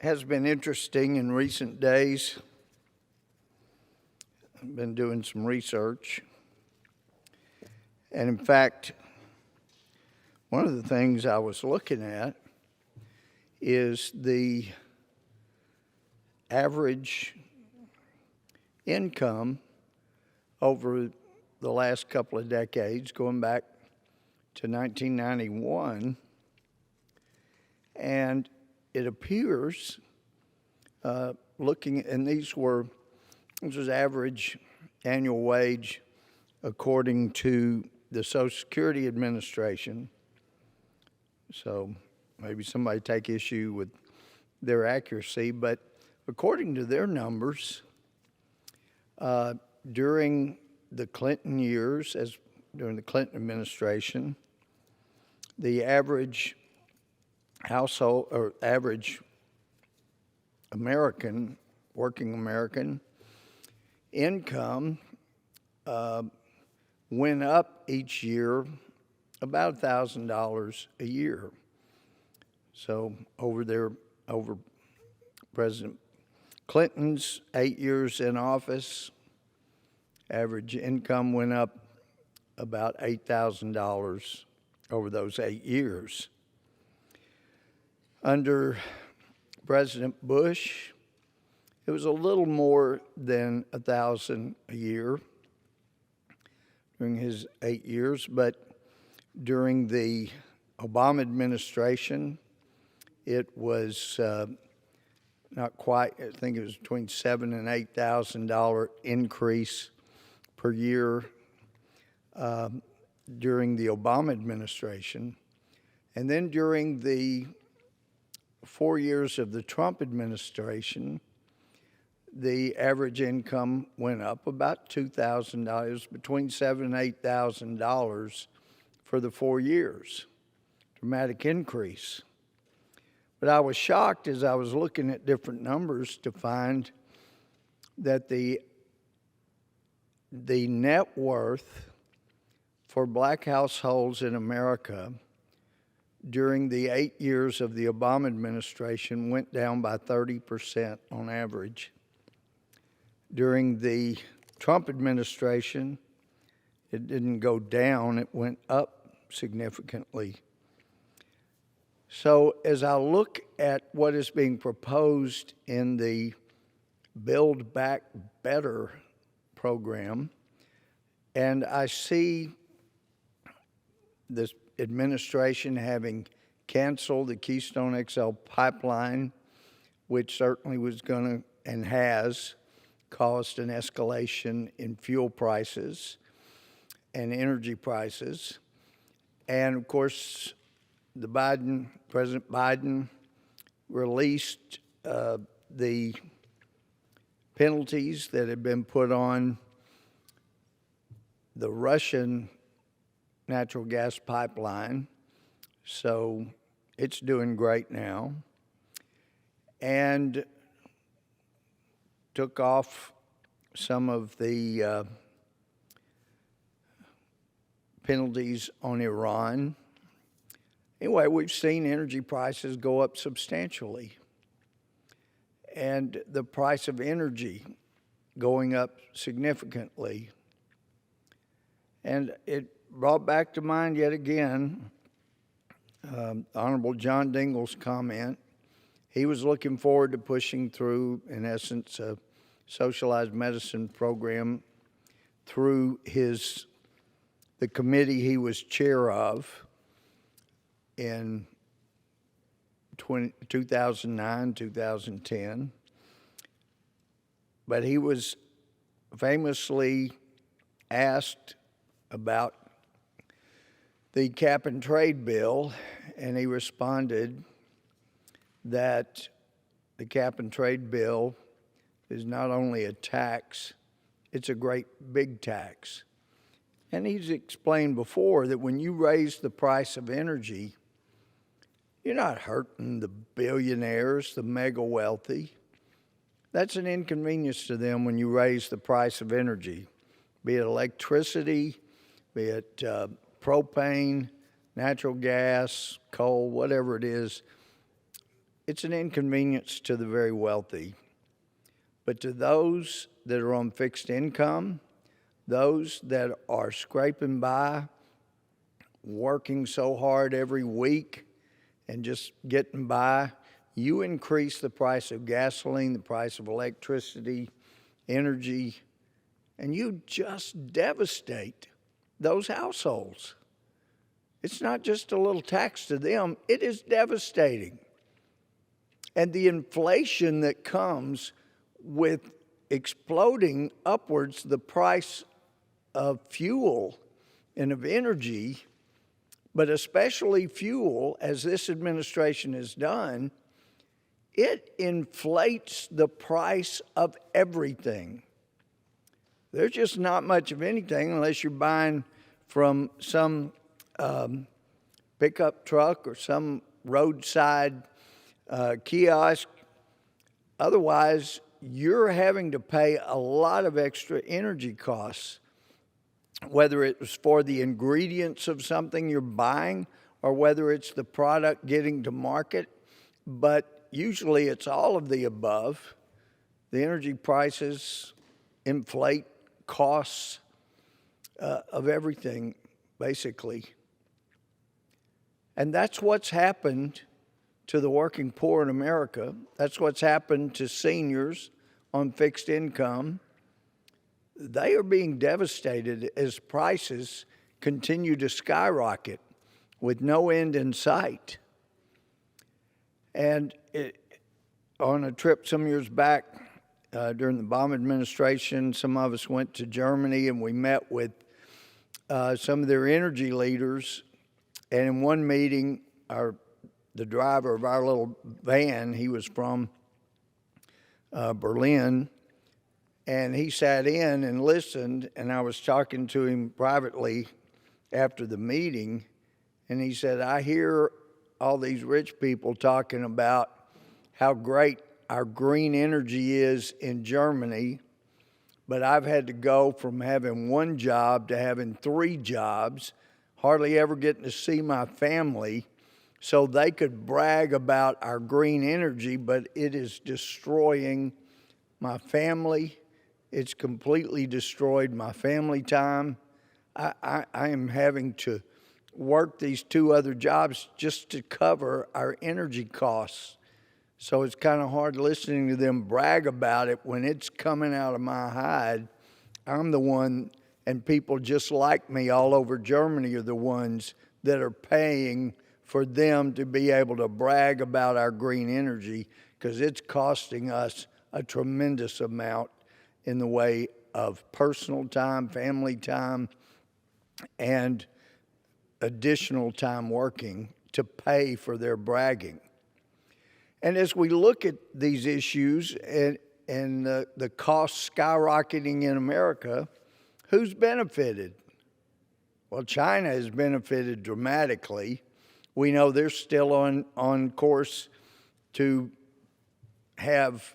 has been interesting in recent days. I've been doing some research. And in fact, one of the things I was looking at is the average income over the last couple of decades, going back to 1991. And it appears, and this was average annual wage according to the Social Security Administration. So maybe somebody take issue with their accuracy, but according to their numbers, during the Clinton years, during the Clinton administration, the average household or average American, working American income went up each year about $1,000 a year. So over President Clinton's 8 years in office, average income went up about $8,000 over those 8 years. Under President Bush, it was a little more than $1,000 a year during his 8 years, but during the Obama administration, it was not quite. I think it was between $7,000 and $8,000 increase per year during the Obama administration, and then during the 4 years of the Trump administration, the average income went up about $2,000, between $7,000 and $8,000 for the 4 years. Dramatic increase. But I was shocked as I was looking at different numbers to find that the net worth for black households in America during the 8 years of the Obama administration went down by 30% on average. During the Trump administration, it didn't go down, it went up significantly. So as I look at what is being proposed in the Build Back Better program, and I see this administration having canceled the Keystone XL pipeline, which certainly was going to and has caused an escalation in fuel prices and energy prices. And of course, President Biden released the penalties that had been put on the Russian natural gas pipeline, so it's doing great now, and took off some of the penalties on Iran. Anyway, we've seen energy prices go up substantially, and the price of energy going up significantly. And it brought back to mind yet again Honorable John Dingell's comment. He was looking forward to pushing through, in essence, a socialized medicine program through the committee he was chair of in 2009, 2010. But he was famously asked about the cap and trade bill, and he responded that the cap and trade bill is not only a tax, it's a great big tax. And he's explained before that when you raise the price of energy, you're not hurting the billionaires, the mega wealthy. That's an inconvenience to them when you raise the price of energy, be it electricity, be it propane, natural gas, coal, whatever it is. it's an inconvenience to the very wealthy. But to those that are on fixed income, those that are scraping by, working so hard every week and just getting by, you increase the price of gasoline, the price of electricity, energy, and you just devastate those households. It's not just a little tax to them, it is devastating. And the inflation that comes with exploding upwards the price of fuel and of energy, but especially fuel, as this administration has done, it inflates the price of everything. There's just not much of anything unless you're buying from some pickup truck or some roadside kiosk. Otherwise, you're having to pay a lot of extra energy costs, whether it was for the ingredients of something you're buying or whether it's the product getting to market. But usually it's all of the above. The energy prices inflate costs of everything, basically. And that's what's happened to the working poor in America. That's what's happened to seniors on fixed income. They are being devastated as prices continue to skyrocket with no end in sight. And on a trip some years back during the Obama administration, some of us went to Germany and we met with some of their energy leaders. And in one meeting, the driver of our little van, he was from Berlin, and he sat in and listened, and I was talking to him privately after the meeting, and he said, I hear all these rich people talking about how great our green energy is in Germany, but I've had to go from having one job to having 3 jobs, hardly ever getting to see my family, so they could brag about our green energy, but it is destroying my family. It's completely destroyed my family time. I am having to work these 2 other jobs just to cover our energy costs. So it's kind of hard listening to them brag about it when it's coming out of my hide. I'm the one, and people just like me all over Germany are the ones that are paying for them to be able to brag about our green energy, because it's costing us a tremendous amount in the way of personal time, family time, and additional time working to pay for their bragging. And as we look at these issues and the costs skyrocketing in America, who's benefited? Well, China has benefited dramatically. We know they're still on course to have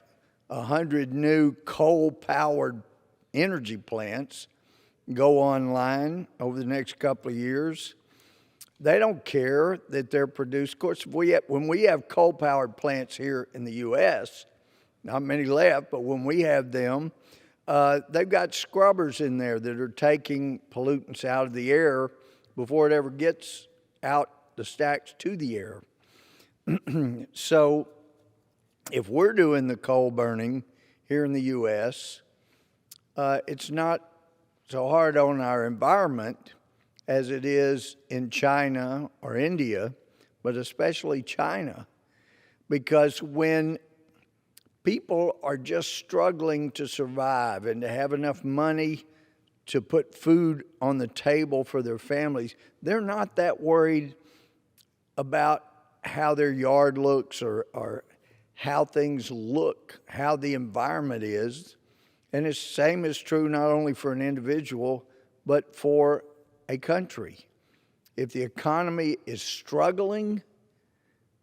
100 new coal-powered energy plants go online over the next couple of years. They don't care that they're produced. Of course, when we have coal-powered plants here in the U.S., not many left, but when we have them, they've got scrubbers in there that are taking pollutants out of the air before it ever gets out the stacks to the air. So if we're doing the coal burning here in the U.S., it's not so hard on our environment as it is in China or India, but especially China, because when people are just struggling to survive and to have enough money to put food on the table for their families, they're not that worried about how their yard looks or how things look, how the environment is. And the same is true not only for an individual, but for a country. If the economy is struggling,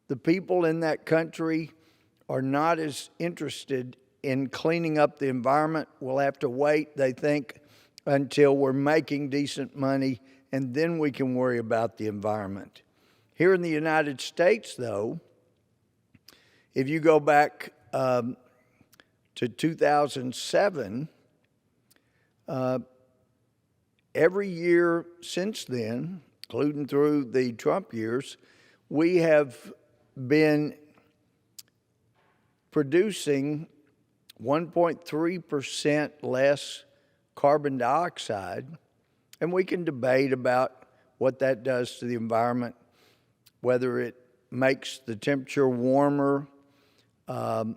the people in that country are not as interested in cleaning up the environment. We'll have to wait, they think, until we're making decent money, and then we can worry about the environment. Here in the United States, though, If you go back to 2007, every year since then, including through the Trump years, we have been producing 1.3% less carbon dioxide, and we can debate about what that does to the environment, whether it makes the temperature warmer. I've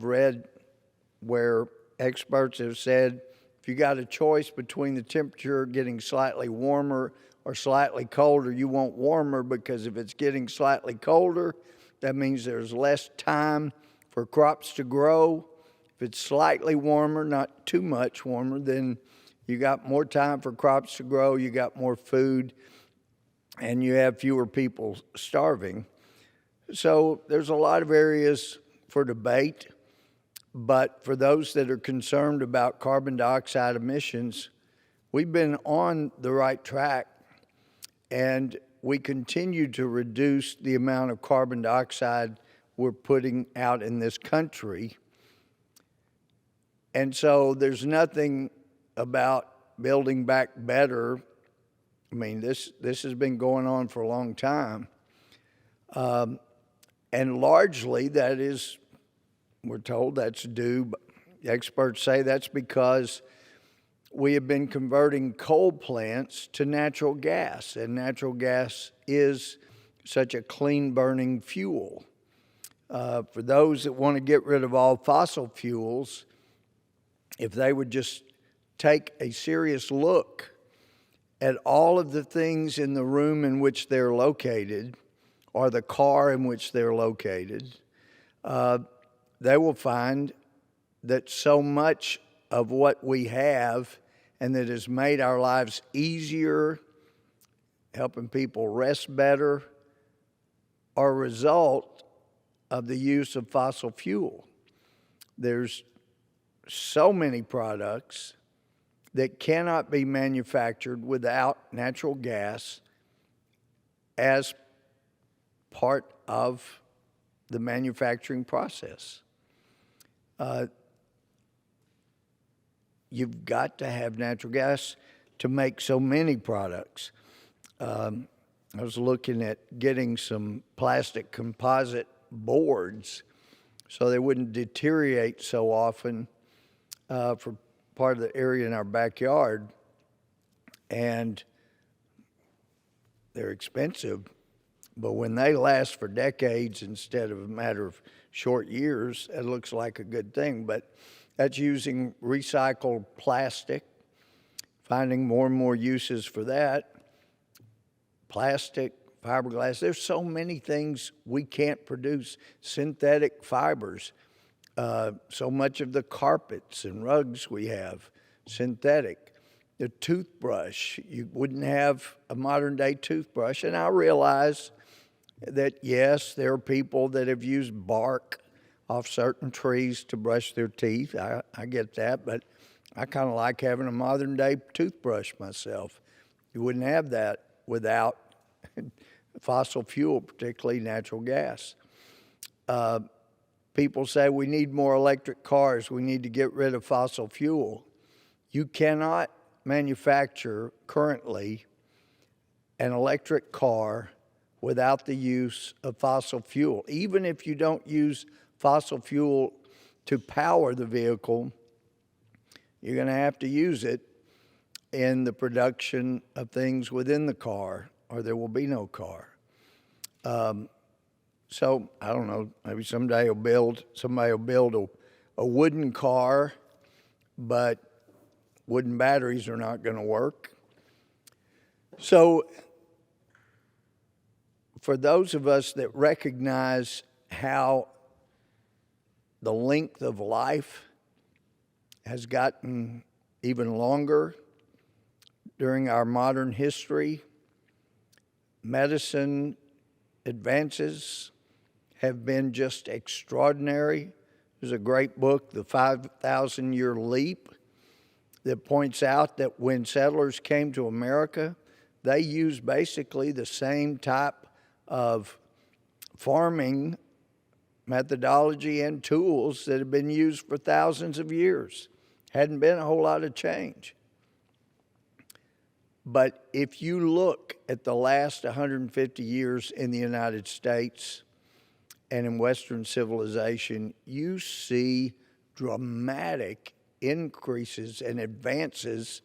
read where experts have said if you got a choice between the temperature getting slightly warmer or slightly colder, you want warmer, because if it's getting slightly colder, that means there's less time for crops to grow. If it's slightly warmer, not too much warmer, then you got more time for crops to grow, you got more food, and you have fewer people starving. So there's a lot of areas for debate, but for those that are concerned about carbon dioxide emissions, we've been on the right track, and we continue to reduce the amount of carbon dioxide we're putting out in this country. And so there's nothing about building back better. I mean, this has been going on for a long time. And largely that is, we're told that's due, experts say that's because we have been converting coal plants to natural gas, and natural gas is such a clean burning fuel. For those that want to get rid of all fossil fuels, if they would just take a serious look at all of the things in the room in which they're located or the car in which they're located, they will find that so much of what we have and that has made our lives easier, helping people rest better, are a result of the use of fossil fuel. There's so many products that cannot be manufactured without natural gas as part of the manufacturing process. You've got to have natural gas to make so many products. I was looking at getting some plastic composite boards so they wouldn't deteriorate so often for part of the area in our backyard, and they're expensive, but when they last for decades instead of a matter of short years, it looks like a good thing. But that's using recycled plastic, finding more and more uses for that. Plastic, fiberglass, there's so many things we can't produce. Synthetic fibers, so much of the carpets and rugs we have, synthetic. The toothbrush, you wouldn't have a modern day toothbrush. And I realize that, yes, there are people that have used bark off certain trees to brush their teeth. I get that, but I kind of like having a modern day toothbrush myself. You wouldn't have that without fossil fuel, particularly natural gas. People say we need more electric cars. We need to get rid of fossil fuel. You cannot manufacture currently an electric car without the use of fossil fuel. Even if you don't use fossil fuel to power the vehicle, you're going to have to use it in the production of things within the car, or there will be no car. So I don't know, maybe somebody will build a wooden car, but wooden batteries are not going to work. So for those of us that recognize how the length of life has gotten even longer during our modern history, medicine advances have been just extraordinary. There's a great book, The 5,000-Year Leap, that points out that when settlers came to America, they used basically the same type of farming methodology and tools that have been used for thousands of years. Hadn't been a whole lot of change. But if you look at the last 150 years in the United States and in Western civilization, you see dramatic increases and advances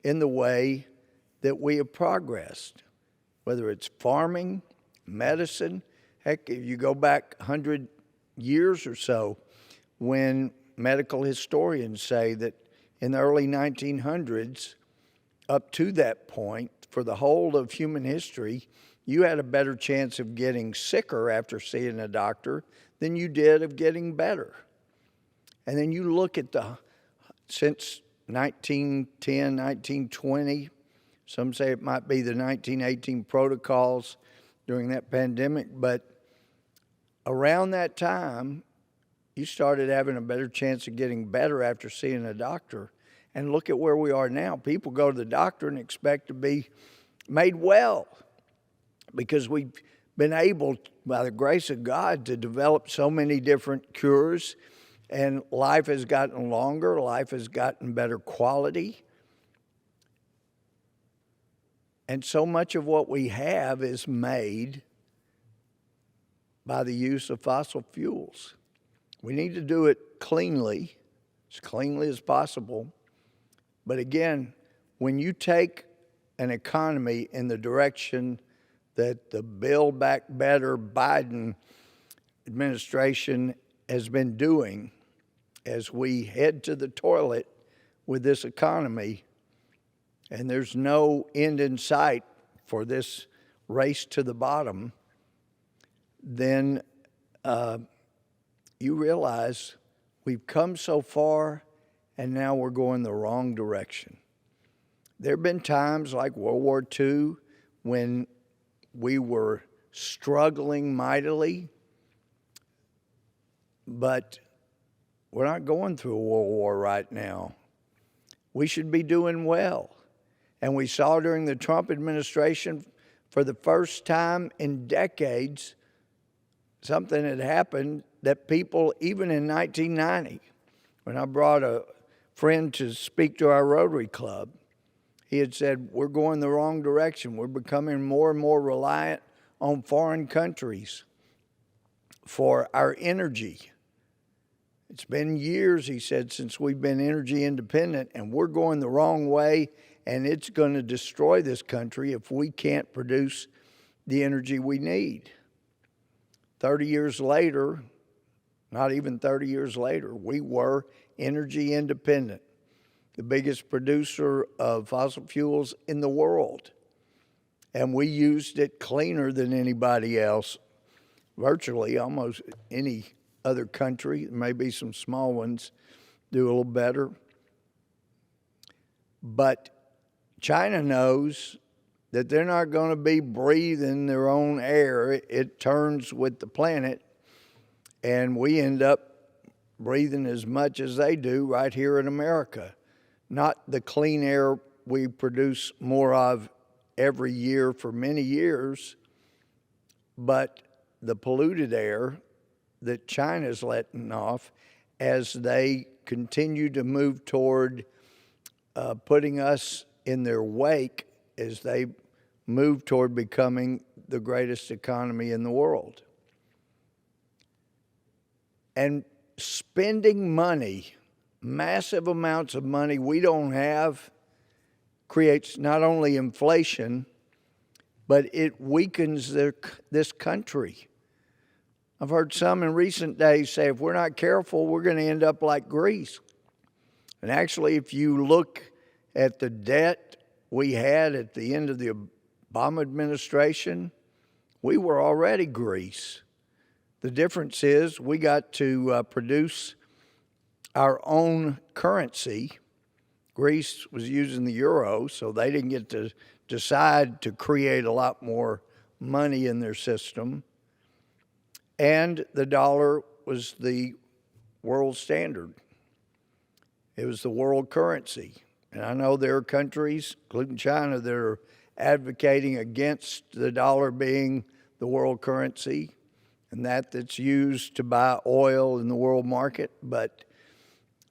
in the way that we have progressed, whether it's farming, medicine. Heck, if you go back 100 years or so, when medical historians say that in the early 1900s, up to that point, for the whole of human history, you had a better chance of getting sicker after seeing a doctor than you did of getting better. And then you look at since 1910, 1920, some say it might be the 1918 protocols during that pandemic, but around that time, you started having a better chance of getting better after seeing a doctor. And look at where we are now. People go to the doctor and expect to be made well because we've been able, by the grace of God, to develop so many different cures, and life has gotten longer, life has gotten better quality. And so much of what we have is made by the use of fossil fuels. We need to do it cleanly, as cleanly as possible. But again, when you take an economy in the direction that the Build Back Better Biden administration has been doing, as we head to the toilet with this economy, and there's no end in sight for this race to the bottom, then you realize we've come so far and now we're going the wrong direction. There have been times like World War II when we were struggling mightily, but we're not going through a world war right now. We should be doing well. And we saw during the Trump administration, for the first time in decades, something had happened that people, even in 1990, when I brought a friend to speak to our Rotary Club, he had said, we're going the wrong direction. We're becoming more and more reliant on foreign countries for our energy. It's been years, he said, since we've been energy independent, and we're going the wrong way, and it's going to destroy this country if we can't produce the energy we need. 30 years later, not even 30 years later, we were energy independent, the biggest producer of fossil fuels in the world. And we used it cleaner than anybody else, virtually almost any other country. Maybe some small ones do a little better. But China knows that they're not going to be breathing their own air. It turns with the planet, and we end up breathing as much as they do right here in America. Not the clean air we produce more of every year for many years, but the polluted air that China's letting off as they continue to move toward putting us in their wake as they move toward becoming the greatest economy in the world. And spending money, massive amounts of money we don't have, creates not only inflation, but it weakens this country. I've heard some in recent days say if we're not careful, we're going to end up like Greece. And actually, if you look at the debt we had at the end of the Obama administration, we were already Greece. The difference is we got to produce our own currency. Greece was using the euro, so they didn't get to decide to create a lot more money in their system. And the dollar was the world standard. It was the world currency. And I know there are countries, including China, that are advocating against the dollar being the world currency. and that's used to buy oil in the world market, but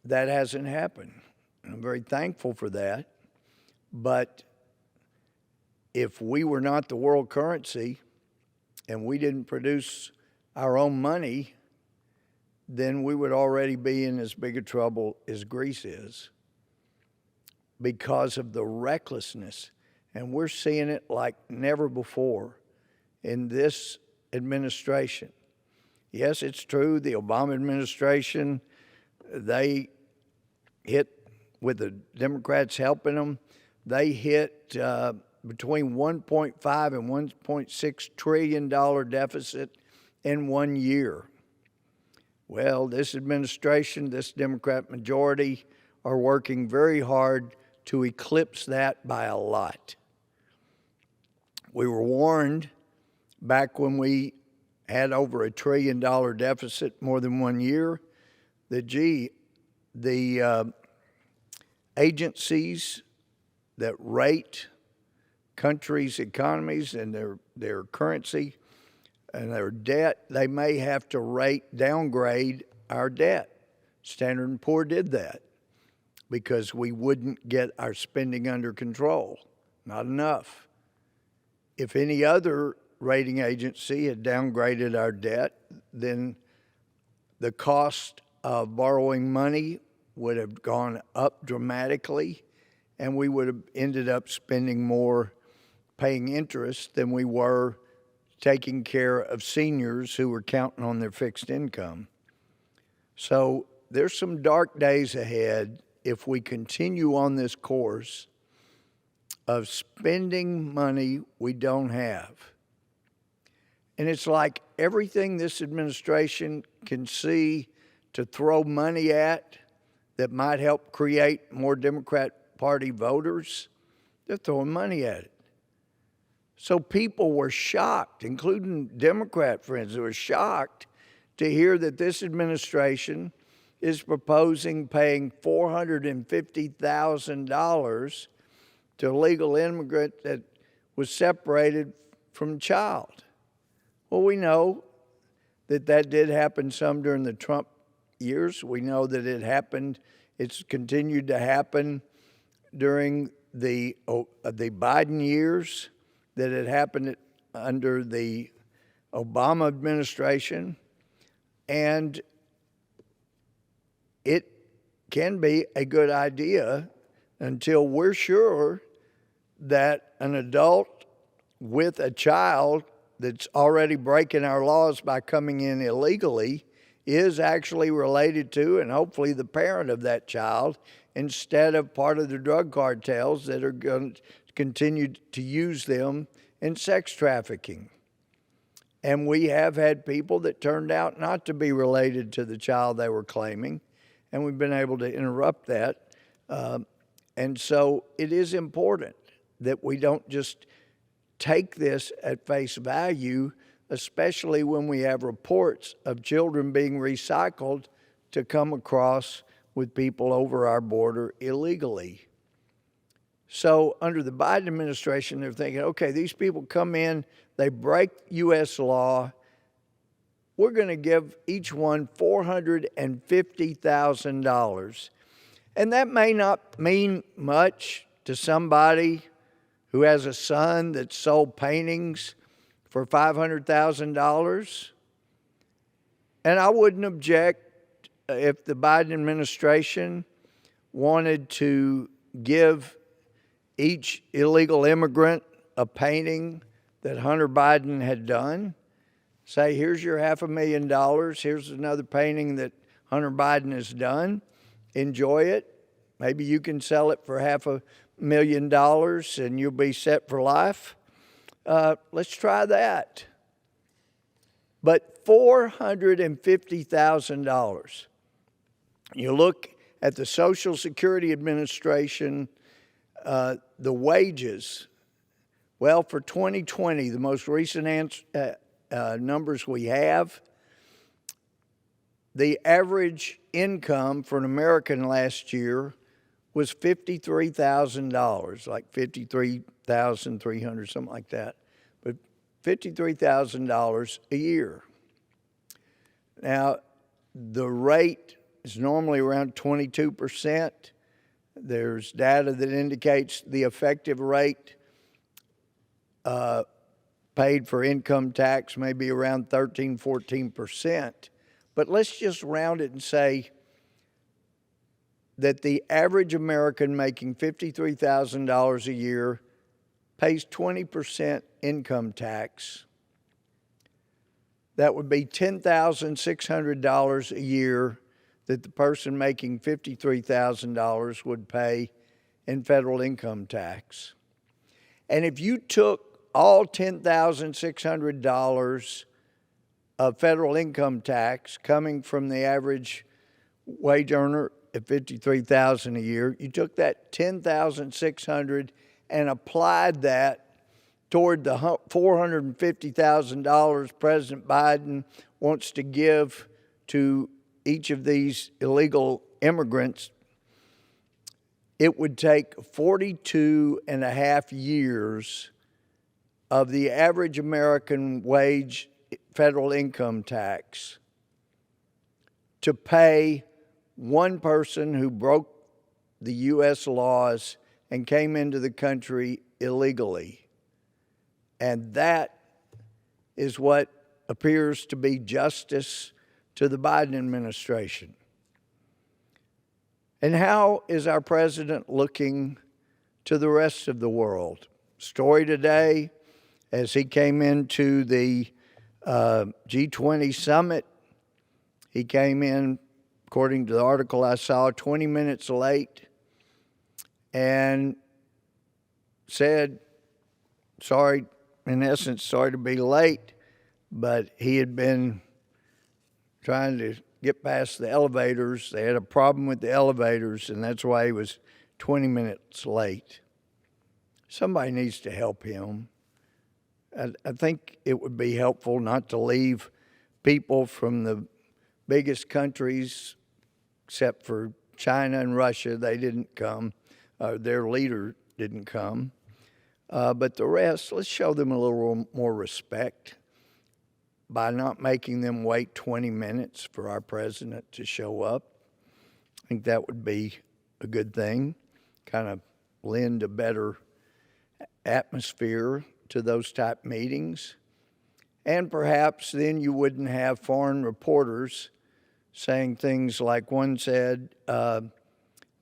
that hasn't happened. I'm very thankful for that. But if we were not the world currency and we didn't produce our own money, then we would already be in as big a trouble as Greece is because of the recklessness. And we're seeing it like never before in this administration. Yes, it's true, the Obama administration, they hit, with the Democrats helping them, they hit between $1.5 and $1.6 trillion deficit in 1 year. Well, this administration, this Democrat majority, are working very hard to eclipse that by a lot. We were warned back when we had over $1 trillion deficit more than 1 year that, the agencies that rate countries' economies and their currency and their debt, they may have to downgrade our debt. Standard & Poor's did that because we wouldn't get our spending under control. Not enough. If any other rating agency had downgraded our debt, then the cost of borrowing money would have gone up dramatically, and we would have ended up spending more paying interest than we were taking care of seniors who were counting on their fixed income. So there's some dark days ahead if we continue on this course of spending money we don't have. And it's like everything this administration can see to throw money at that might help create more Democrat Party voters, they're throwing money at it. So people were shocked, including Democrat friends, who were shocked to hear that this administration is proposing paying $450,000 to a legal immigrant that was separated from a child. Well, we know that did happen some during the Trump years. We know that it's continued to happen during the Biden years, that it happened under the Obama administration, and it can be a good idea until we're sure that an adult with a child that's already breaking our laws by coming in illegally is actually related to and hopefully the parent of that child, instead of part of the drug cartels that are going to continue to use them in sex trafficking. And we have had people that turned out not to be related to the child they were claiming, and we've been able to interrupt that. And so it is important that we don't just take this at face value, especially when we have reports of children being recycled to come across with people over our border illegally. So under the Biden administration, they're thinking, okay, these people come in, they break U.S. law, we're going to give each one $450,000. And that may not mean much to somebody who has a son that sold paintings for $500,000. And I wouldn't object if the Biden administration wanted to give each illegal immigrant a painting that Hunter Biden had done. Say, here's your $500,000. Here's another painting that Hunter Biden has done. Enjoy it. Maybe you can sell it for $500,000 and you'll be set for life. Let's try that. But $450,000. You look at the Social Security Administration, the wages. Well, for 2020, the most recent numbers we have, the average income for an American last year was $53,000, like $53,300, something like that, but $53,000 a year. Now, the rate is normally around 22%. There's data that indicates the effective rate paid for income tax may be around 13, 14%. But let's just round it and say that the average American making $53,000 a year pays 20% income tax. That would be $10,600 a year that the person making $53,000 would pay in federal income tax. And if you took all $10,600 of federal income tax coming from the average wage earner at $53,000 a year, you took that $10,600 and applied that toward the $450,000 President Biden wants to give to each of these illegal immigrants, it would take 42 and a half years of the average American wage federal income tax to pay one person who broke the U.S. laws and came into the country illegally. And that is what appears to be justice to the Biden administration. And how is our president looking to the rest of the world? Story today, as he came into the G20 summit, he came in, according to the article I saw, 20 minutes late and said, sorry, in essence, sorry to be late, but he had been trying to get past the elevators. They had a problem with the elevators, and that's why he was 20 minutes late. Somebody needs to help him. I think it would be helpful not to leave people from the biggest countries, except for China and Russia. They didn't come. Their leader didn't come. But the rest, let's show them a little more respect by not making them wait 20 minutes for our president to show up. I think that would be a good thing, kind of lend a better atmosphere to those type meetings. And perhaps then you wouldn't have foreign reporters saying things like one said,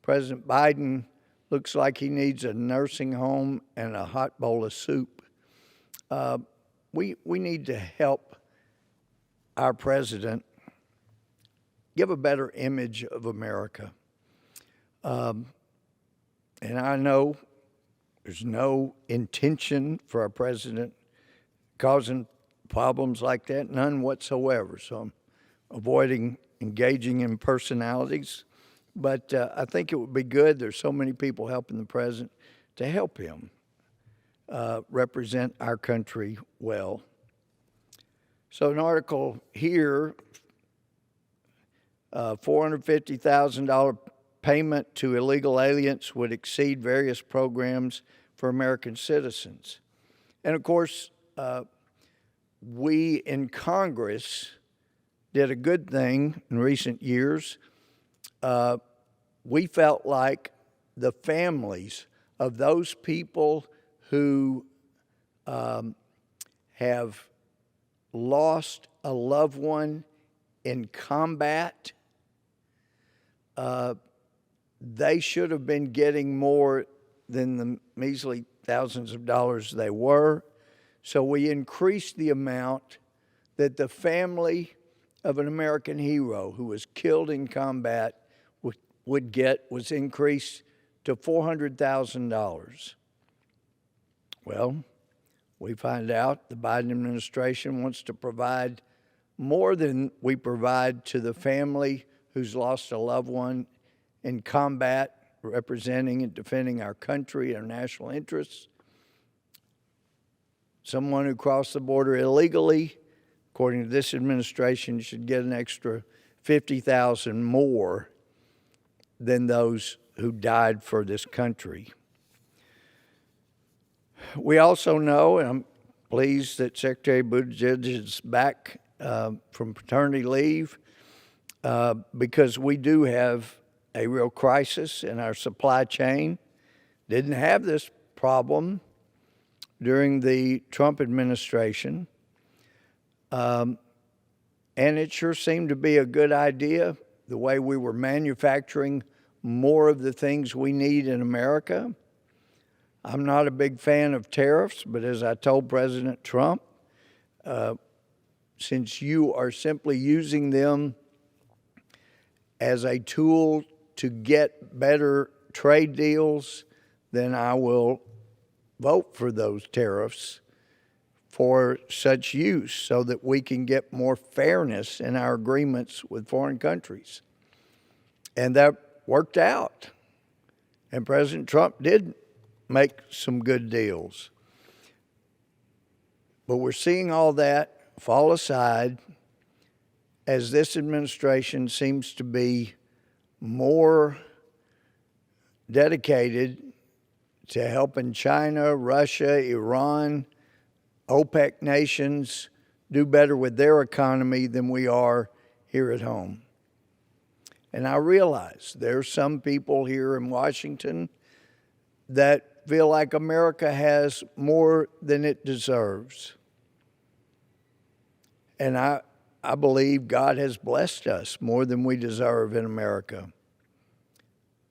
President Biden looks like he needs a nursing home and a hot bowl of soup. We need to help our president give a better image of America. And I know there's no intention for our president causing problems like that, none whatsoever. So I'm avoiding engaging in personalities. But I think it would be good. There's so many people helping the president to help him represent our country well. So an article here, $450,000 payment to illegal aliens would exceed various programs for American citizens. And of course, we in Congress did a good thing in recent years. We felt like the families of those people who have lost a loved one in combat, they should have been getting more than the measly thousands of dollars they were. So we increased the amount that the family of an American hero who was killed in combat would get, was increased to $400,000. Well, we find out the Biden administration wants to provide more than we provide to the family who's lost a loved one in combat, representing and defending our country, our national interests. Someone who crossed the border illegally, according to this administration, should get an extra $50,000 more than those who died for this country. We also know, and I'm pleased that Secretary Buttigieg is back from paternity leave because we do have a real crisis in our supply chain. Didn't have this problem during the Trump administration. And it sure seemed to be a good idea, the way we were manufacturing more of the things we need in America. I'm not a big fan of tariffs, but as I told President Trump, since you are simply using them as a tool to get better trade deals, then I will vote for those tariffs for such use so that we can get more fairness in our agreements with foreign countries. And that worked out. And President Trump did make some good deals. But we're seeing all that fall aside as this administration seems to be more dedicated to helping China, Russia, Iran, OPEC nations do better with their economy than we are here at home. And I realize there's some people here in Washington that feel like America has more than it deserves. And I believe God has blessed us more than we deserve in America.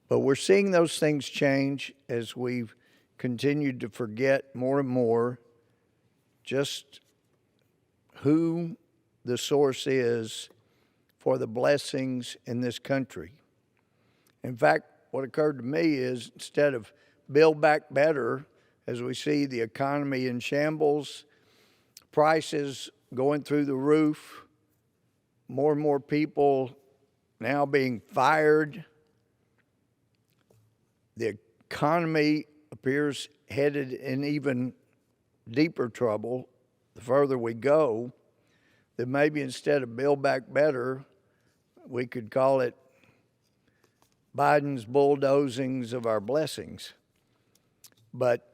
But we're seeing those things change as we've continued to forget more and more just who the source is for the blessings in this country. In fact, what occurred to me is instead of build back better, as we see the economy in shambles, prices going through the roof, more and more people now being fired, the economy appears headed in even deeper trouble the further we go, that maybe instead of build back better, we could call it Biden's bulldozings of our blessings. But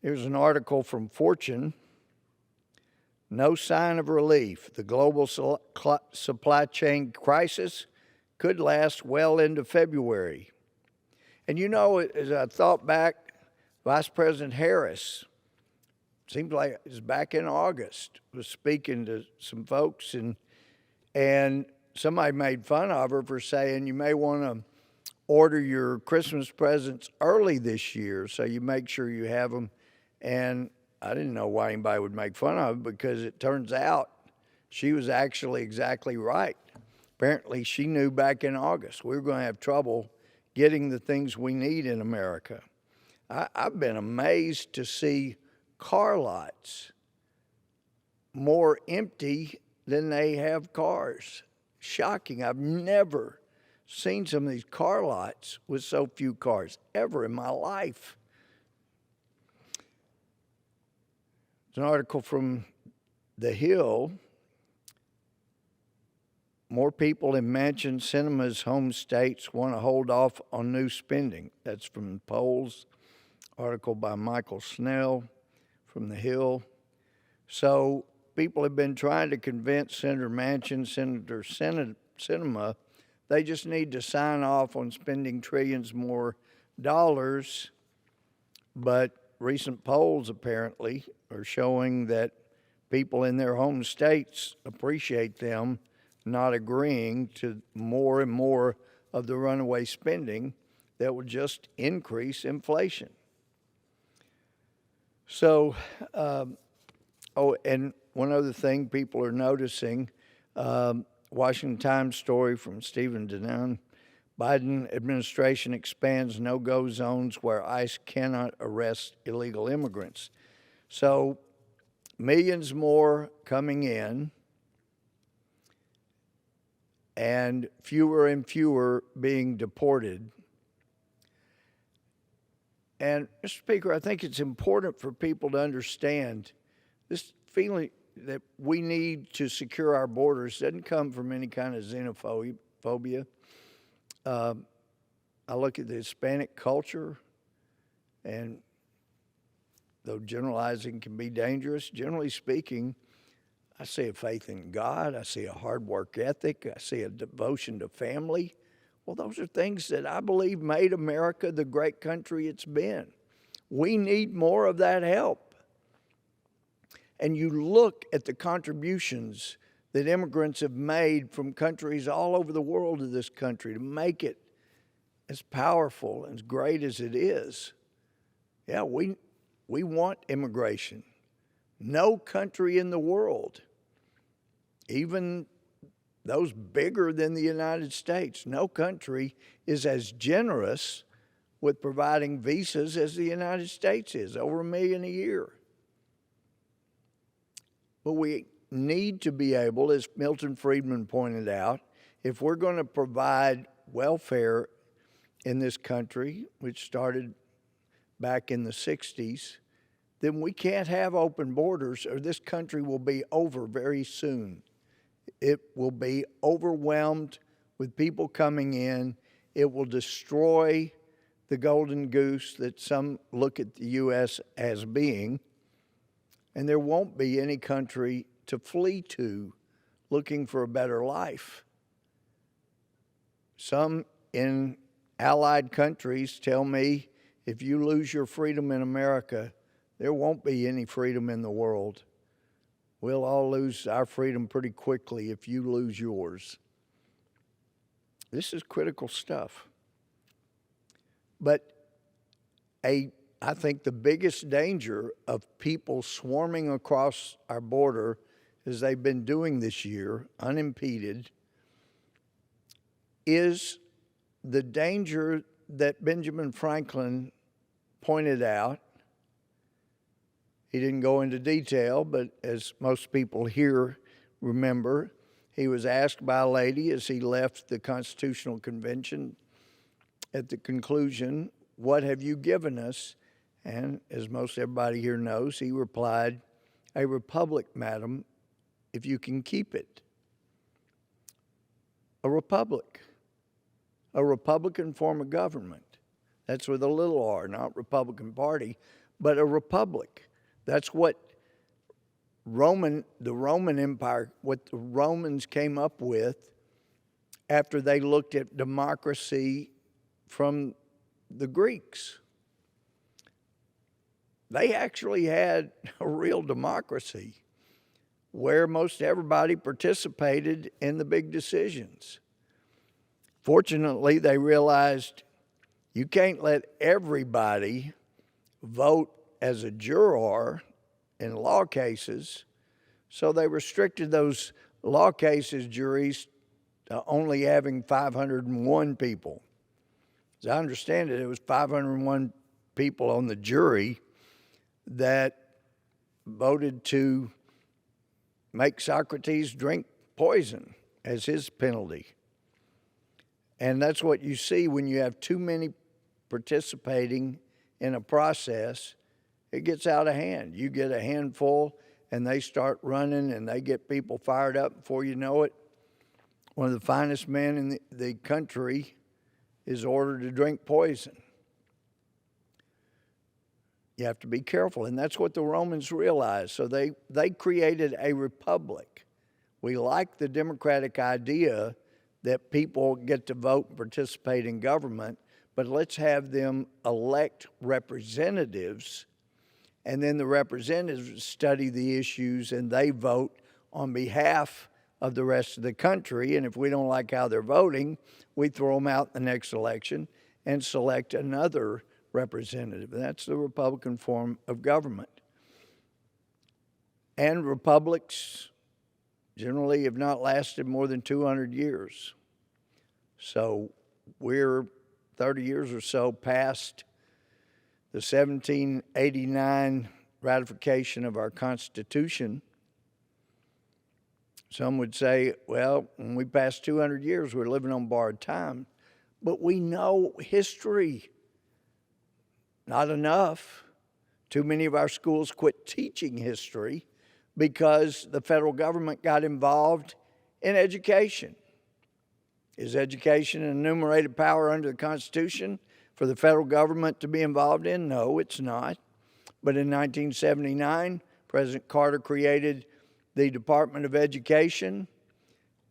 here's an article from Fortune. No sign of relief. The global supply chain crisis could last well into February. And you know, as I thought back, Vice President Harris, seems like it was back in August, was speaking to some folks, and somebody made fun of her for saying you may want to order your Christmas presents early this year so you make sure you have them. And I didn't know why anybody would make fun of her, because it turns out she was actually exactly right. Apparently she knew back in August we were going to have trouble getting the things we need in America. I've been amazed to see car lots more empty than they have cars. Shocking. I've never seen some of these car lots with so few cars ever in my life. There's an article from The Hill. More people in Manchin Sinema's home states want to hold off on new spending. That's from polls. Article by Michael Snell from The Hill. So people have been trying to convince Senator Manchin, Senator Sinema, they just need to sign off on spending trillions more dollars. But recent polls apparently are showing that people in their home states appreciate them not agreeing to more and more of the runaway spending that will just increase inflation. So, and one other thing people are noticing, Washington Times story from Stephen Denon, Biden administration expands no-go zones where ICE cannot arrest illegal immigrants. So millions more coming in and fewer being deported. And, Mr. Speaker, I think it's important for people to understand this feeling that we need to secure our borders doesn't come from any kind of xenophobia. I look at the Hispanic culture, and though generalizing can be dangerous, generally speaking, I see a faith in God. I see a hard work ethic. I see a devotion to family. Well, those are things that I believe made America the great country it's been. We need more of that help. And you look at the contributions that immigrants have made from countries all over the world to this country to make it as powerful and as great as it is. Yeah, we want immigration. No country in the world, even those bigger than the United States, no country is as generous with providing visas as the United States is, over 1 million a year. But we need to be able, as Milton Friedman pointed out, if we're going to provide welfare in this country, which started back in the 60s, then we can't have open borders or this country will be over very soon. It will be overwhelmed with people coming in. It will destroy the golden goose that some look at the U.S. as being, and there won't be any country to flee to looking for a better life. Some in allied countries tell me if you lose your freedom in America, there won't be any freedom in the world. We'll all lose our freedom pretty quickly if you lose yours. This is critical stuff. But I think the biggest danger of people swarming across our border, as they've been doing this year, unimpeded, is the danger that Benjamin Franklin pointed out. He didn't go into detail, but as most people here remember, he was asked by a lady as he left the Constitutional Convention at the conclusion, "What have you given us?" And as most everybody here knows, he replied, "A republic, madam, if you can keep it." A republic. A Republican form of government. That's with a little r, not Republican Party, but a republic. That's what the Roman Empire, what the Romans came up with after they looked at democracy from the Greeks. They actually had a real democracy where most everybody participated in the big decisions. Fortunately, they realized you can't let everybody vote as a juror in law cases, so they restricted those law cases juries to only having 501 people. As I understand it, it was 501 people on the jury that voted to make Socrates drink poison as his penalty. And that's what you see when you have too many participating in a process. It gets out of hand. You get a handful and they start running and they get people fired up. Before you know it, one of the finest men in the country is ordered to drink poison. You have to be careful, and that's what the Romans realized. So they created a republic. We like the democratic idea that people get to vote and participate in government, but let's have them elect representatives, and then the representatives study the issues and they vote on behalf of the rest of the country. And if we don't like how they're voting, we throw them out in the next election and select another representative. And that's the Republican form of government. And republics generally have not lasted more than 200 years. So we're 30 years or so past the 1789 ratification of our Constitution. Some would say, well, when we pass 200 years, we're living on borrowed time. But we know history. Not enough. Too many of our schools quit teaching history because the federal government got involved in education. Is education an enumerated power under the Constitution for the federal government to be involved in? No, it's not. But in 1979, President Carter created the Department of Education,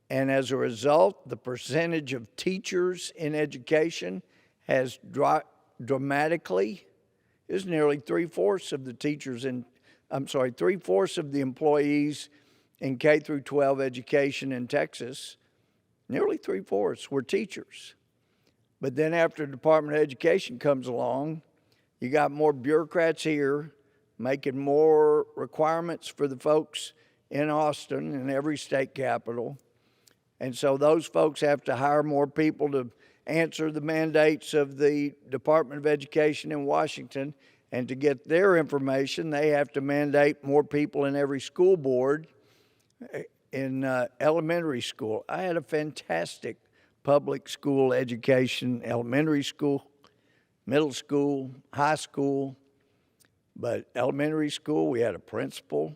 and as a result, the percentage of teachers in education has dropped dramatically. It's nearly three-fourths of the three-fourths of the employees in K through 12 education in Texas, nearly three-fourths were teachers. But then after the Department of Education comes along, you got more bureaucrats here making more requirements for the folks in Austin and every state capital. And so those folks have to hire more people to answer the mandates of the Department of Education in Washington. And to get their information, they have to mandate more people in every school board in elementary school. I had a fantastic public school education, elementary school, middle school, high school. But elementary school, we had a principal.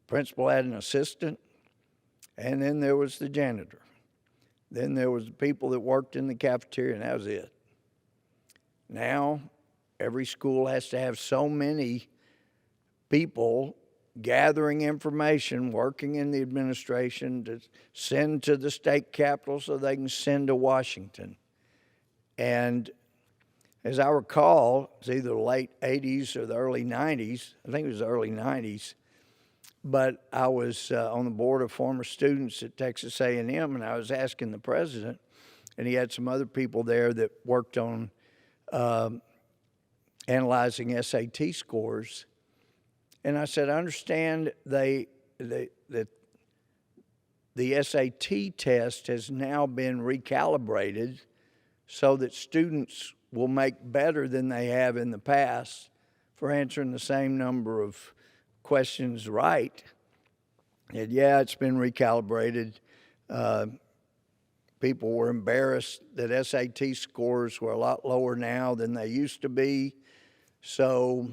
Principal had an assistant. And then there was the janitor. Then there was the people that worked in the cafeteria, and that was it. Now, every school has to have so many people gathering information, working in the administration to send to the state capital so they can send to Washington. And as I recall, it's either the late 80s or the early 90s. I think it was the early 90s. But I was on the board of former students at Texas A&M, and I was asking the president, and he had some other people there that worked on analyzing SAT scores. And I said, I understand that the SAT test has now been recalibrated so that students will make better than they have in the past for answering the same number of questions right. And yeah, it's been recalibrated. People were embarrassed that SAT scores were a lot lower now than they used to be. So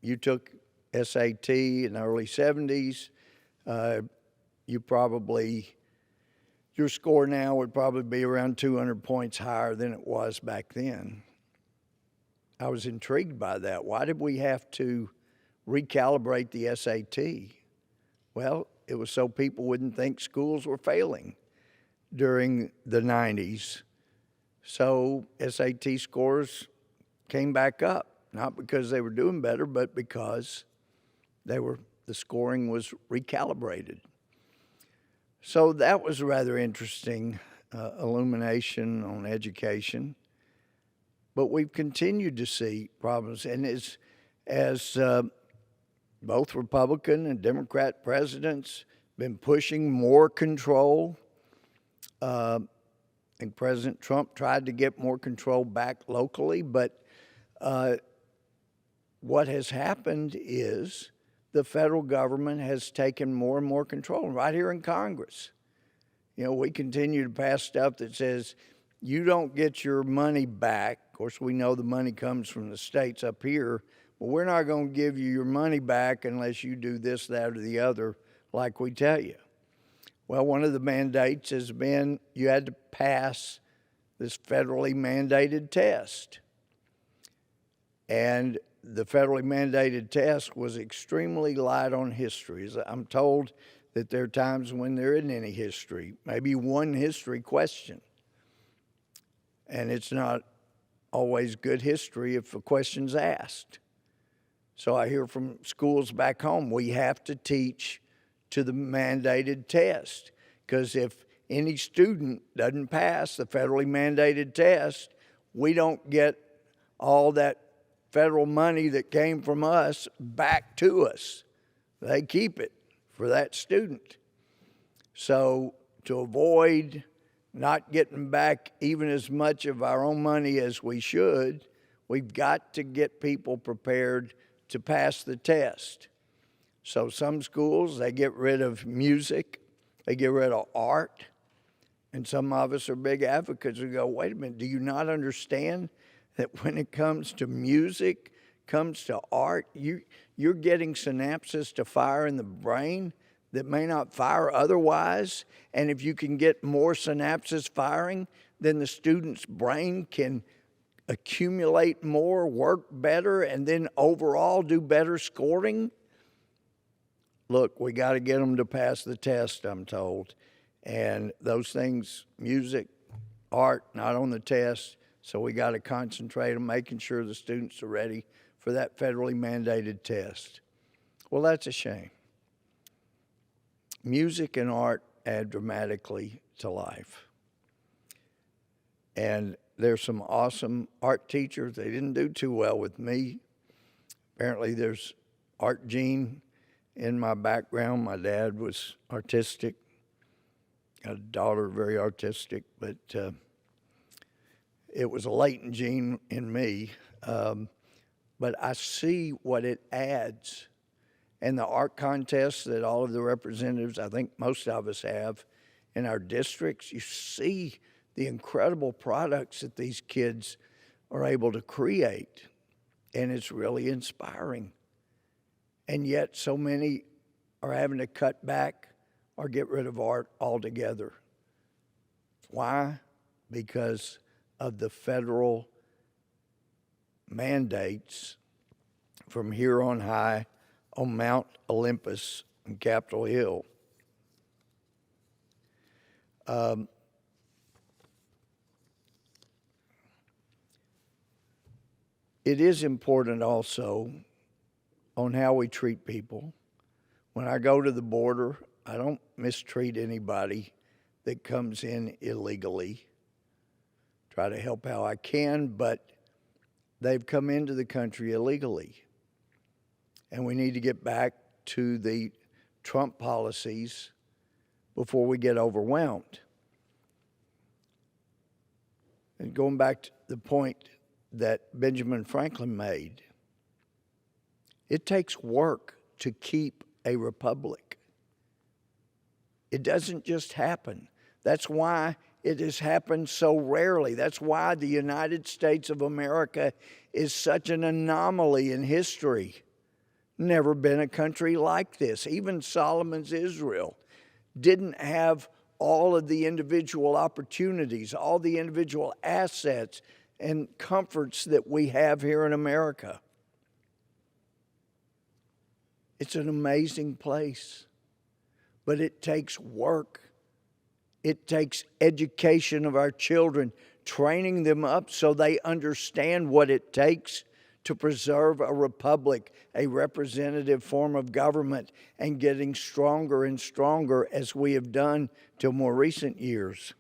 you took SAT in the early 70s. Your score now would probably be around 200 points higher than it was back then. I was intrigued by that. Why did we have to recalibrate the SAT? Well, it was so people wouldn't think schools were failing during the 90s. So SAT scores came back up, not because they were doing better, but because the scoring was recalibrated. So that was a rather interesting illumination on education. But we've continued to see problems, and as both Republican and Democrat presidents been pushing more control. I think President Trump tried to get more control back locally, but what has happened is the federal government has taken more and more control right here in Congress. You know, we continue to pass stuff that says you don't get your money back. Of course, we know the money comes from the states up here, but we're not going to give you your money back unless you do this, that, or the other like we tell you. Well, one of the mandates has been you had to pass this federally mandated test. And the federally mandated test was extremely light on history. I'm told that there are times when there isn't any history, maybe one history question. And it's not always good history if a question's asked. So I hear from schools back home, we have to teach to the mandated test, because if any student doesn't pass the federally mandated test, we don't get all that federal money that came from us back to us. They keep it for that student. So to avoid not getting back even as much of our own money as we should, we've got to get people prepared to pass the test. So some schools, they get rid of music, they get rid of art, and some of us are big advocates who go, wait a minute, do you not understand that when it comes to music, comes to art, you're getting synapses to fire in the brain that may not fire otherwise, and if you can get more synapses firing, then the student's brain can accumulate more, work better, and then overall do better scoring. look, we got to get them to pass the test, I'm told. And those things, music, art, not on the test, so we got to concentrate on making sure the students are ready for that federally mandated test. Well, that's a shame. Music and art add dramatically to life. And there's some awesome art teachers. They didn't do too well with me. Apparently there's art gene in my background. My dad was artistic. Got a daughter, very artistic, but it was a latent gene in me. But I see what it adds. And the art contests that all of the representatives, I think most of us have in our districts, you see the incredible products that these kids are able to create. And it's really inspiring. And yet so many are having to cut back or get rid of art altogether. Why? Because of the federal mandates from here on high on Mount Olympus and Capitol Hill. It is important also on how we treat people. When I go to the border, I don't mistreat anybody that comes in illegally. Try to help how I can, but they've come into the country illegally. And we need to get back to the Trump policies before we get overwhelmed. And going back to the point that Benjamin Franklin made, it takes work to keep a republic. It doesn't just happen. That's why it has happened so rarely. That's why the United States of America is such an anomaly in history. Never been a country like this. Even Solomon's Israel didn't have all of the individual opportunities, all the individual assets and comforts that we have here in America. It's an amazing place, but it takes work. It takes education of our children, training them up so they understand what it takes to preserve a republic, a representative form of government, and getting stronger and stronger as we have done till more recent years.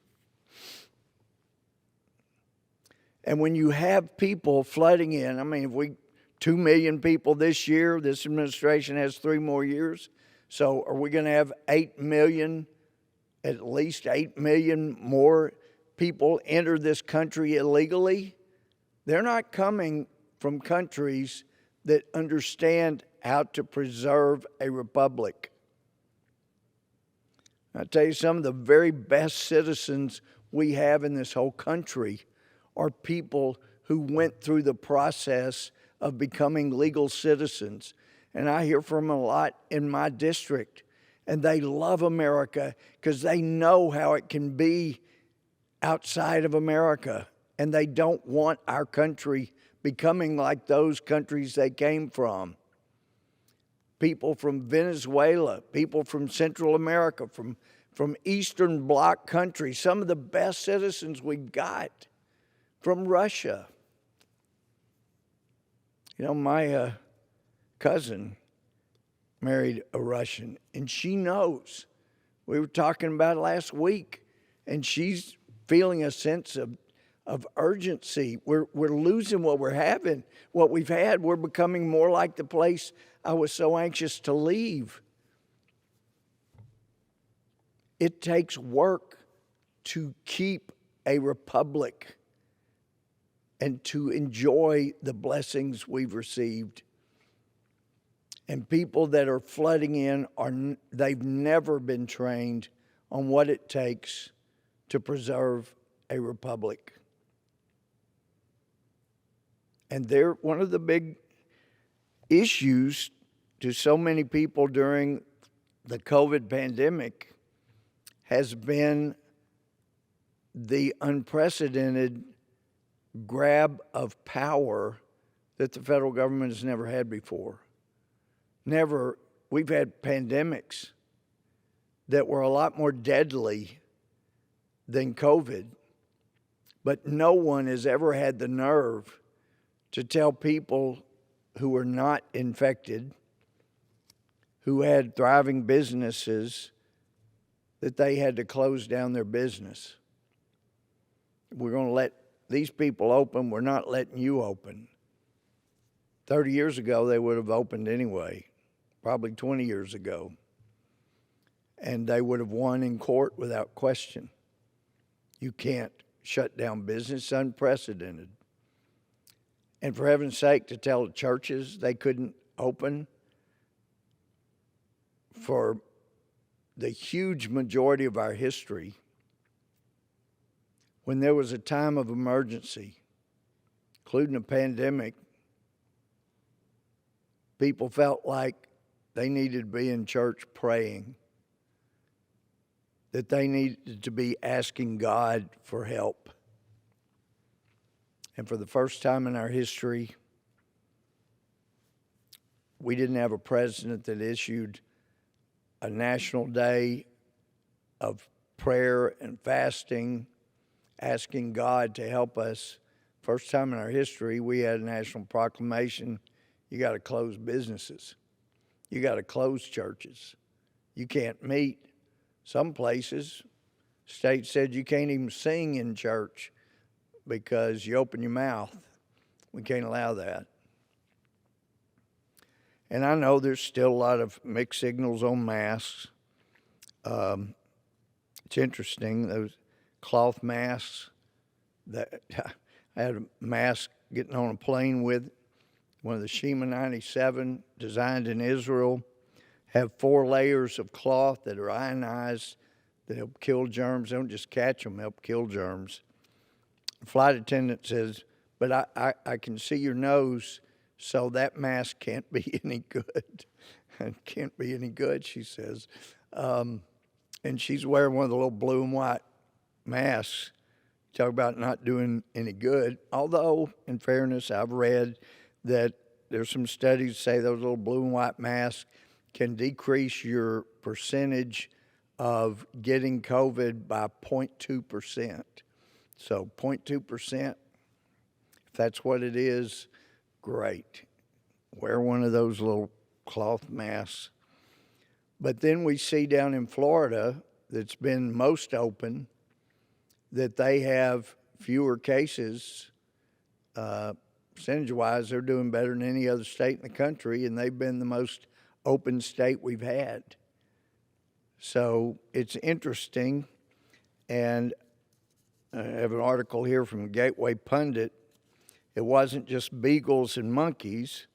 And when you have people flooding in, I mean, if we 2 million people this year, this administration has 3 more years, so are we going to have 8 million, at least 8 million more people enter this country illegally? They're not coming from countries that understand how to preserve a republic. I'll tell you, some of the very best citizens we have in this whole country are people who went through the process of becoming legal citizens. And I hear from a lot in my district, and they love America because they know how it can be outside of America, and they don't want our country becoming like those countries they came from. People from Venezuela, people from Central America, from Eastern Bloc countries, some of the best citizens we've got, from Russia. You know, my cousin married a Russian, and she knows. We were talking about it last week, and she's feeling a sense of urgency. We're losing what we're having, what we've had. We're becoming more like the place I was so anxious to leave. It takes work to keep a republic and to enjoy the blessings we've received. And people that are flooding in, they've never been trained on what it takes to preserve a republic. And they're one of the big issues to so many people during the COVID pandemic has been the unprecedented grab of power that the federal government has never had before. Never we've had pandemics that were a lot more deadly than COVID, but no one has ever had the nerve to tell people who were not infected, who had thriving businesses, that they had to close down their business. We're going to let these people open. We're not letting you open. 30 years ago, they would have opened anyway, probably 20 years ago. And they would have won in court without question. You can't shut down business, unprecedented. And for heaven's sake, to tell the churches they couldn't open for the huge majority of our history, when there was a time of emergency, including a pandemic, people felt like they needed to be in church praying, that they needed to be asking God for help. And for the first time in our history, we didn't have a president that issued a national day of prayer and fasting, asking God to help us. First time in our history, we had a national proclamation: you got to close businesses. You got to close churches. You can't meet. Some places, states said you can't even sing in church because you open your mouth. We can't allow that. And I know there's still a lot of mixed signals on masks. It's interesting, those cloth masks that I had a mask getting on a plane with, one of the Shima 97, designed in Israel, have 4 layers of cloth that are ionized that help kill germs. They don't just catch them, help kill germs. The flight attendant says, but I can see your nose, so that mask can't be any good. It can't be any good, she says. And she's wearing one of the little blue and white masks. Talk about not doing any good. Although, in fairness, I've read that there's some studies that say those little blue and white masks can decrease your percentage of getting COVID by 0.2%. So 0.2%, if that's what it is, great. Wear one of those little cloth masks. But then we see down in Florida, that's been most open, that they have fewer cases. Percentage-wise, they're doing better than any other state in the country, and they've been the most open state we've had. So it's interesting, and I have an article here from Gateway Pundit. It wasn't just beagles and monkeys.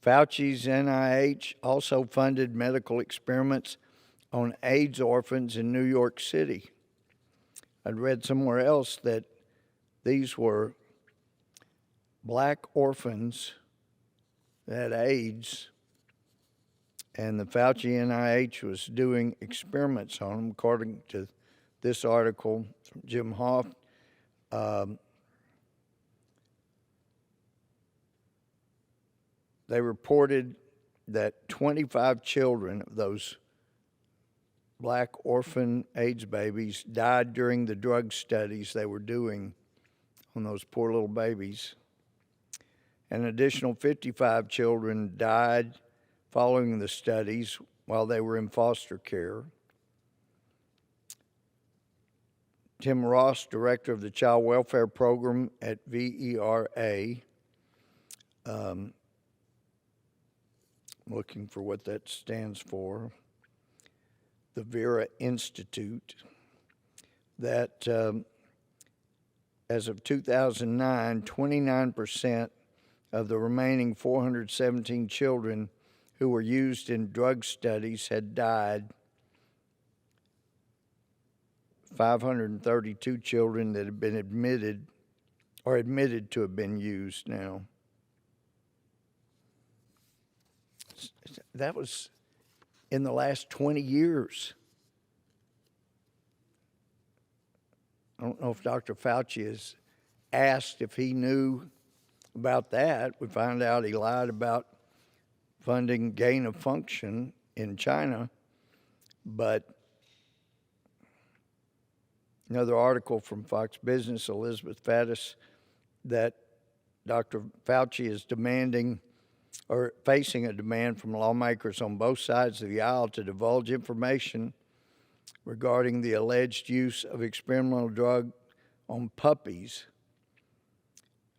Fauci's NIH also funded medical experiments on AIDS orphans in New York City. I'd read somewhere else that these were black orphans that had AIDS, and the Fauci NIH was doing experiments on them, according to this article from Jim Hoff. They reported that 25 children of those black orphan AIDS babies died during the drug studies they were doing on those poor little babies. An additional 55 children died following the studies while they were in foster care. Tim Ross, director of the Child Welfare Program at VERA, looking for what that stands for, the Vera Institute, that as of 2009, 29% of the remaining 417 children who were used in drug studies had died. 532 children that have been admitted to have been used now. That was in the last 20 years. I don't know if Dr. Fauci has asked if he knew about that. We found out he lied about funding gain of function in China. But another article from Fox Business, Elizabeth Faddis, that Dr. Fauci is demanding or facing a demand from lawmakers on both sides of the aisle to divulge information regarding the alleged use of experimental drug on puppies.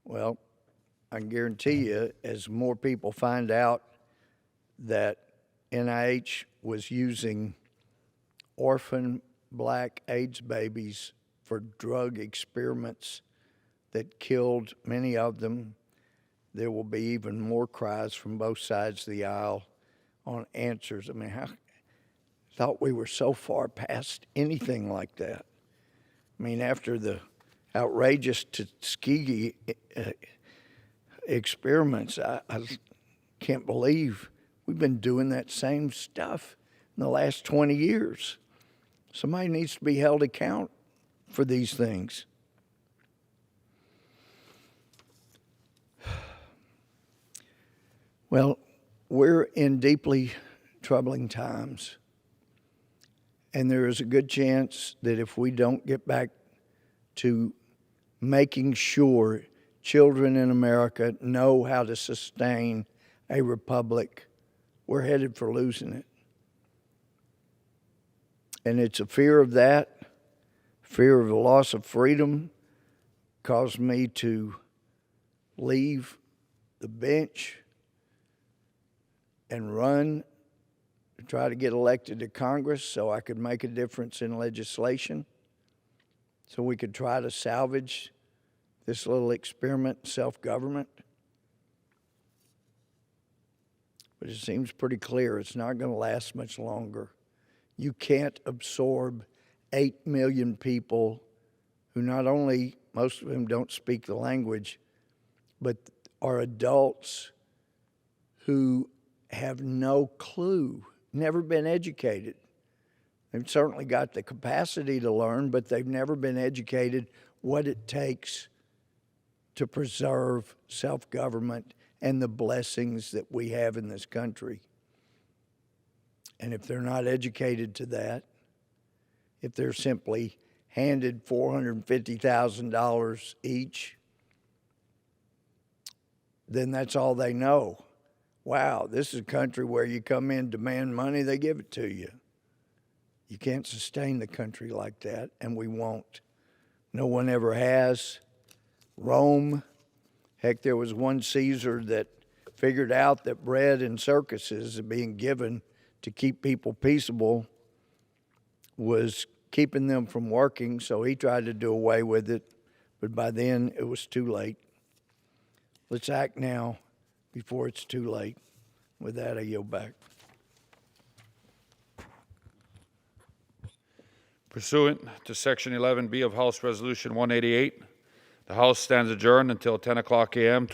Well, I can guarantee you, as more people find out that NIH was using orphan black AIDS babies for drug experiments that killed many of them, there will be even more cries from both sides of the aisle on answers. I mean, I thought we were so far past anything like that. I mean, after the outrageous Tuskegee experiments, I can't believe we've been doing that same stuff in the last 20 years. Somebody needs to be held account for these things. Well, we're in deeply troubling times, and there is a good chance that if we don't get back to making sure children in America know how to sustain a republic, we're headed for losing it. And it's a fear of that, fear of the loss of freedom, caused me to leave the bench and run to try to get elected to Congress so I could make a difference in legislation, so we could try to salvage this little experiment in self-government. But it seems pretty clear it's not going to last much longer. You can't absorb 8 million people who not only, most of them don't speak the language, but are adults who have no clue, never been educated. They've certainly got the capacity to learn, but they've never been educated what it takes to preserve self-government and the blessings that we have in this country. And if they're not educated to that, if they're simply handed $450,000 each, then that's all they know. Wow, this is a country where you come in, demand money, they give it to you. You can't sustain the country like that, and we won't. No one ever has. Rome, heck, there was one Caesar that figured out that bread and circuses being given to keep people peaceable was keeping them from working, so he tried to do away with it, but by then it was too late. Let's act now before it's too late. With that, I yield back. Pursuant to Section 11B of House Resolution 188, the House stands adjourned until 10 o'clock a.m.